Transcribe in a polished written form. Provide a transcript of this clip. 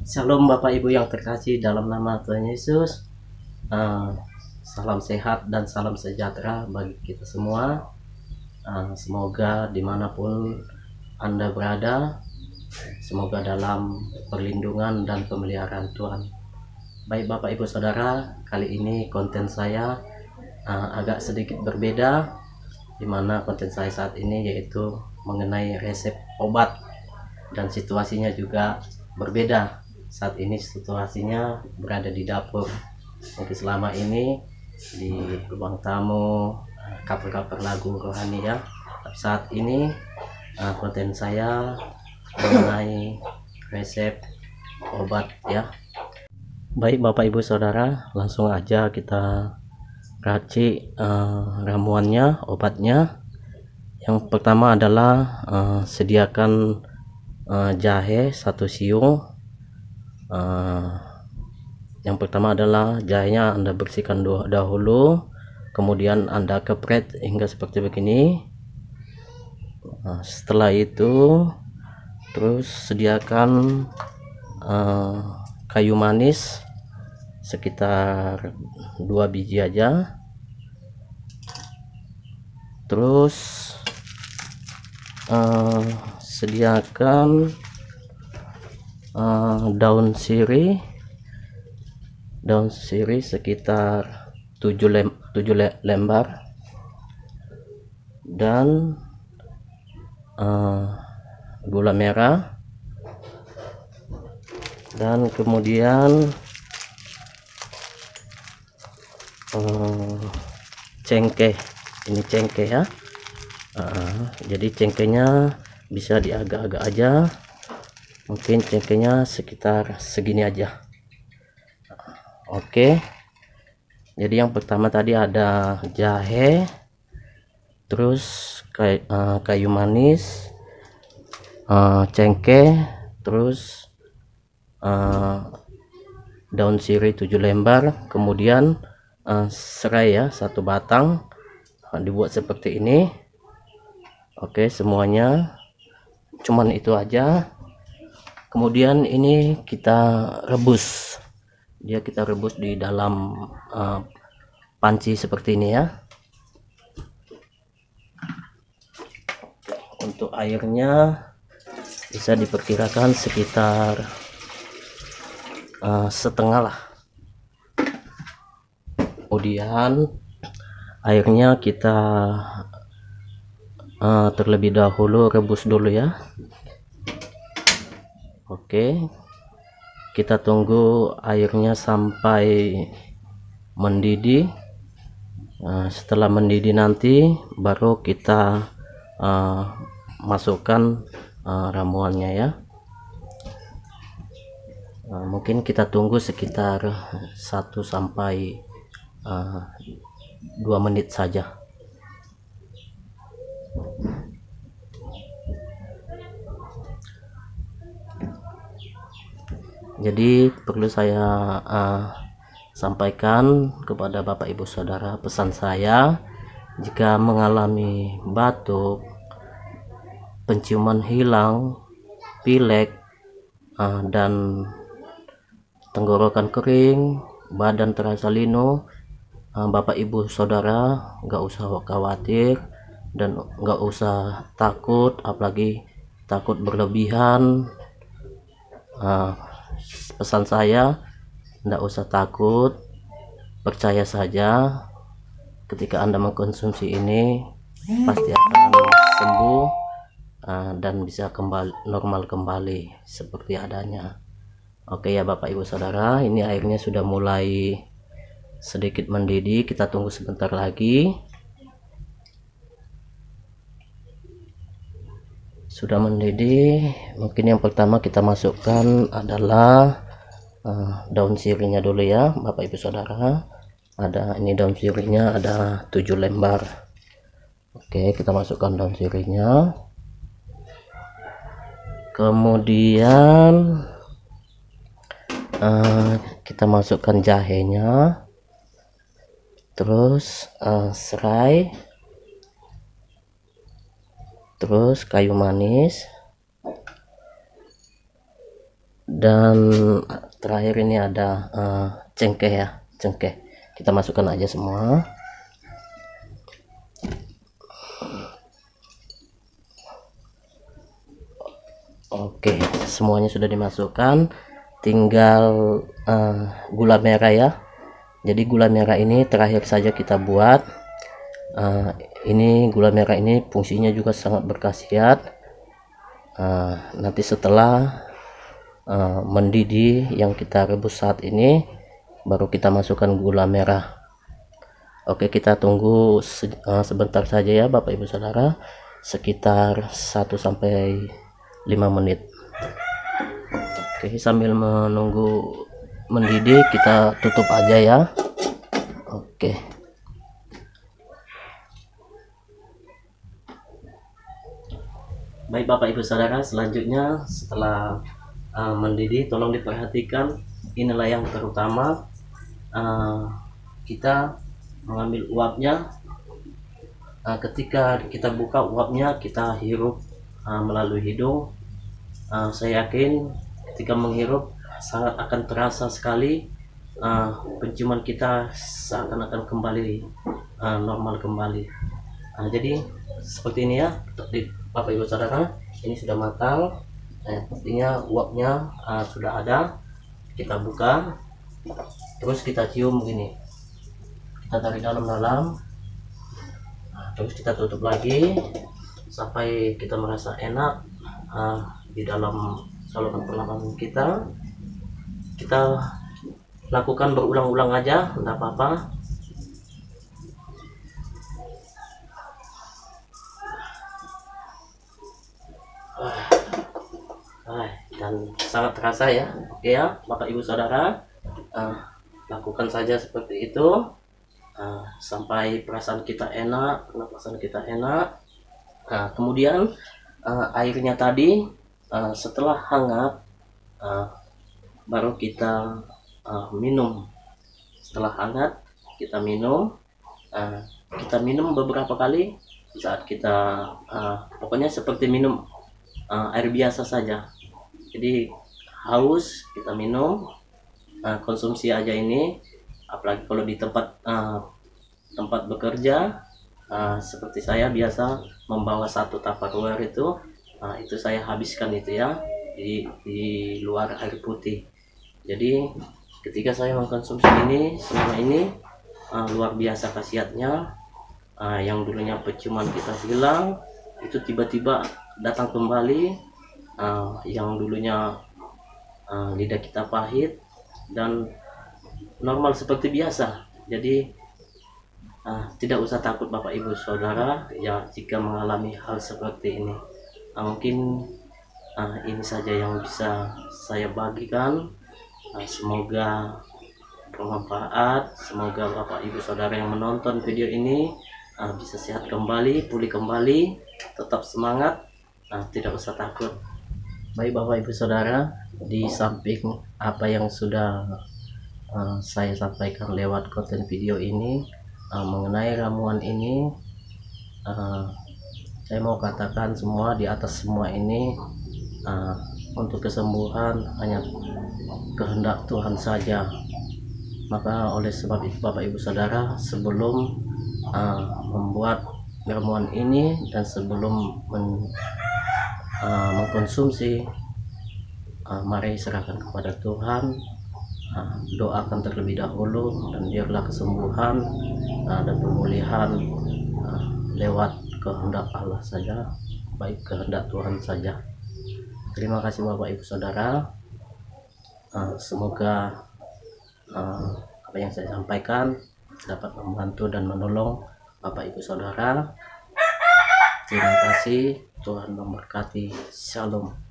Shalom Bapak Ibu yang terkasih dalam nama Tuhan Yesus. Salam sehat dan salam sejahtera bagi kita semua. Semoga dimanapun Anda berada, semoga dalam perlindungan dan pemeliharaan Tuhan. Baik Bapak Ibu Saudara, kali ini konten saya agak sedikit berbeda, dimana konten saya saat ini yaitu mengenai resep obat, dan situasinya juga berbeda. Saat ini situasinya berada di dapur. Mungkin selama ini di ruang tamu cover-cover lagu rohani ya. Saat ini konten saya mengenai resep obat ya. Baik Bapak Ibu Saudara, langsung aja kita racik ramuannya, obatnya. Yang pertama adalah sediakan jahe 1 siung. Yang pertama adalah jahenya Anda bersihkan dahulu, kemudian Anda kepret hingga seperti begini. Setelah itu terus sediakan kayu manis sekitar 2 biji aja. Terus sediakan daun sirih sekitar 7 lembar, dan gula merah, dan kemudian cengkeh. Ini cengkeh ya. Jadi cengkehnya bisa diagak-agak aja, mungkin cengkehnya sekitar segini aja. Oke, jadi yang pertama tadi ada jahe, terus kayu manis, cengkeh, terus daun sirih 7 lembar, kemudian serai ya 1 batang. Dibuat seperti ini. Oke, semuanya cuman itu aja. Kemudian ini kita rebus. Kita rebus di dalam panci seperti ini ya. Untuk airnya bisa diperkirakan sekitar setengah lah. Kemudian airnya kita terlebih dahulu rebus dulu ya. Oke, kita tunggu airnya sampai mendidih. Setelah mendidih nanti baru kita masukkan ramuannya ya. Mungkin kita tunggu sekitar 1 sampai 2 menit saja. Jadi perlu saya sampaikan kepada Bapak Ibu Saudara, pesan saya, jika mengalami batuk, penciuman hilang, pilek, dan tenggorokan kering, badan terasa linu, Bapak Ibu Saudara nggak usah khawatir dan nggak usah takut, apalagi takut berlebihan. Pesan saya, nggak usah takut, percaya saja. Ketika Anda mengkonsumsi ini pasti akan sembuh dan bisa kembali normal kembali seperti adanya. Oke ya Bapak Ibu Saudara, ini airnya sudah mulai sedikit mendidih. Kita tunggu sebentar lagi. Sudah mendidih. Mungkin yang pertama kita masukkan adalah daun sirihnya dulu ya Bapak Ibu Saudara. Ini daun sirihnya ada 7 lembar. Oke, kita masukkan daun sirihnya. Kemudian kita masukkan jahenya, terus serai, terus kayu manis, Dan terakhir ini ada cengkeh ya, cengkeh. Kita masukkan aja semua. Oke, semuanya sudah dimasukkan. Tinggal gula merah ya. Jadi gula merah ini terakhir saja kita buat. Ini gula merah ini fungsinya juga sangat berkhasiat. Nanti setelah mendidih yang kita rebus saat ini, baru kita masukkan gula merah. Oke, kita tunggu sebentar saja ya Bapak Ibu Saudara, sekitar 1-5 menit. Oke, sambil menunggu mendidih kita tutup aja ya. Oke. Baik Bapak Ibu Saudara, selanjutnya setelah mendidih, tolong diperhatikan, inilah yang terutama. Kita mengambil uapnya. Ketika kita buka uapnya, kita hirup melalui hidung. Saya yakin ketika menghirup sangat akan terasa sekali, penciuman kita seakan-akan kembali normal kembali. Jadi seperti ini ya Bapak Ibu Saudara, ini sudah matang. Pastinya uapnya sudah ada. Kita buka, terus kita cium begini, kita tarik dalam-dalam, terus kita tutup lagi sampai kita merasa enak di dalam saluran pernapasan kita. Kita lakukan berulang-ulang aja, tidak apa-apa. Dan sangat terasa ya. Oke ya Bapak Ibu Saudara, lakukan saja seperti itu sampai perasaan kita enak, pernapasan kita enak. Kemudian airnya tadi setelah hangat baru kita minum. Setelah hangat kita minum. Kita minum beberapa kali saat kita pokoknya seperti minum air biasa saja. Jadi haus kita minum, konsumsi aja ini. Apalagi kalau di tempat bekerja, seperti saya biasa membawa 1 Tupperware itu saya habiskan itu ya di luar air putih. Jadi ketika saya mengkonsumsi ini selama ini, luar biasa khasiatnya. Yang dulunya penciuman kita hilang, itu tiba-tiba datang kembali. Yang dulunya lidah kita pahit dan normal seperti biasa. Jadi tidak usah takut Bapak Ibu Saudara ya jika mengalami hal seperti ini. Mungkin ini saja yang bisa saya bagikan. Semoga bermanfaat. Semoga Bapak Ibu Saudara yang menonton video ini bisa sehat kembali, pulih kembali, tetap semangat, tidak usah takut. Baik Bapak Ibu Saudara, di samping apa yang sudah saya sampaikan lewat konten video ini mengenai ramuan ini, saya mau katakan semua di atas semua ini untuk kesembuhan hanya kehendak Tuhan saja. Maka oleh sebab itu Bapak Ibu Saudara, sebelum membuat ramuan ini dan sebelum mengkonsumsi, mari serahkan kepada Tuhan, doakan terlebih dahulu, dan biarlah kesembuhan dan pemulihan lewat kehendak Allah saja, baik kehendak Tuhan saja. Terima kasih Bapak Ibu Saudara. Semoga apa yang saya sampaikan dapat membantu dan menolong Bapak Ibu Saudara. Terima kasih, Tuhan memberkati. Shalom.